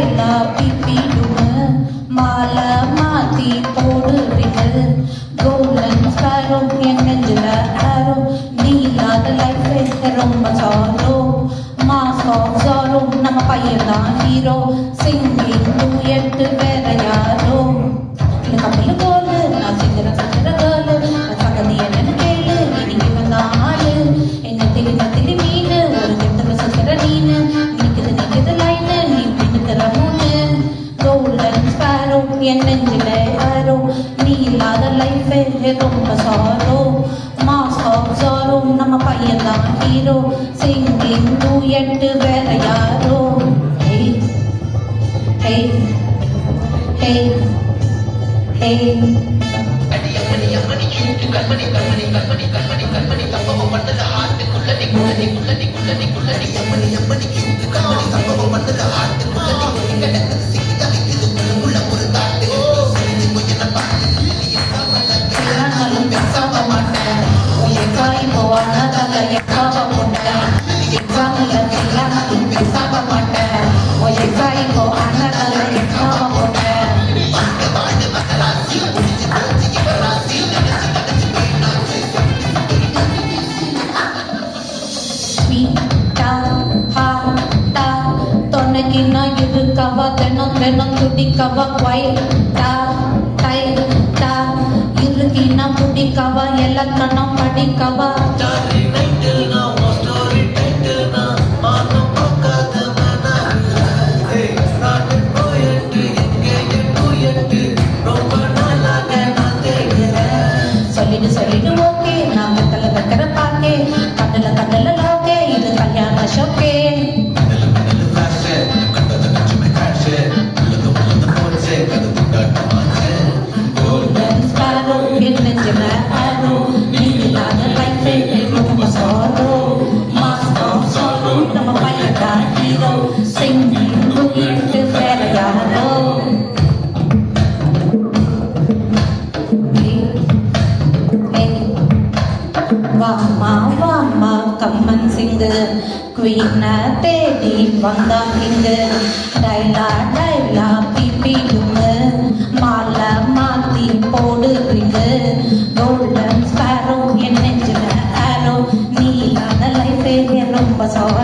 டைலா பிபிடுங்க மாலை மாத்தி போடுறீங்க கோல்டன் ஸ்பேரோ என் நெஞ்சில ஆரோ நீ இல்லாத லைஃப் ரொம்ப சாரோ மாஸ் ஆஃப் சாரோ நம்ம பையன் தான் ஹீரோ சிங்கிங் டூயட் வேற யாரோ கப்பல் கோலு நான் சிங்கிற கேர்ளு சகதி என்னன்னு கேளு இன்னைக்கு வந்த ஆளு என்ன திலி மீன் ஒரு கெட்டல சுத்துற நீனு நிக்குது லைனு நீ பின்னுக்கிற மூணு கோல்டன் ஸ்பேரோ என் நெஞ்சில ஆரோ நீ இல்லாத லைஃபே ரொம்ப சாரோ மாஸ் ஆஃப் சாரோ நம்ம பையன் தான் ஹீரோ சிங்கிங் டூயட் வேற யாரோ ஹே ஹே ஹே ஹே அடியம்மணி கியூட் கண்மணி சம்பவம் பண்ணல ஹார்ட்டுக்குள்ள நீ குள்ளடி அம்மணி கியூட் கண்மணி சம்பவம் பண்ணல ஹார்ட்டுக்குள்ள நீ கிடக்குது சிக்கிதா வைக்குது உள்ள ஒரு தாட்டு கொஞ்சம் பாட்டு பேசாம மாட்டேன் எக்காய் போவானதால எக்காவ போட்டேன் எக்காமல பேசாம மாட்டேன் எக்காய் போவானதால எக்காவ போட்டேன் தொன்னைக்கு நான் இருக்கவா தினம் துடிக்கவா வைட்டா டைட்டா இருக்கினா புடிக்கவா எல்லாத்தனம் படிக்கவா சொல்லிட்டு ஓகே நான் வெத்தல பாக்கே கடல லோகே இது கல்யாண ஷோக்கே கோல்டன் ஸ்பேரோ என் நெஞ்சில ஆரோ நீ இல்லாத லைஃபே ரொம்ப சாரோ மாஸ் ஆஃப் சாரோ நம்ம பையன்டா ஹீரோ சிங்கிங் டூயட் வேற யாரோ வாமா கம்மன் சிங்கு குவீன தேடி வந்தா இங்கு டைலா பிபிடுங்க மாலை மாத்தி போடுறீங்க கோல்டன் ஸ்பேரோ என் நெஞ்சில ஆரோ நீ இல்லாத லைஃபே ரொம்ப சாரோ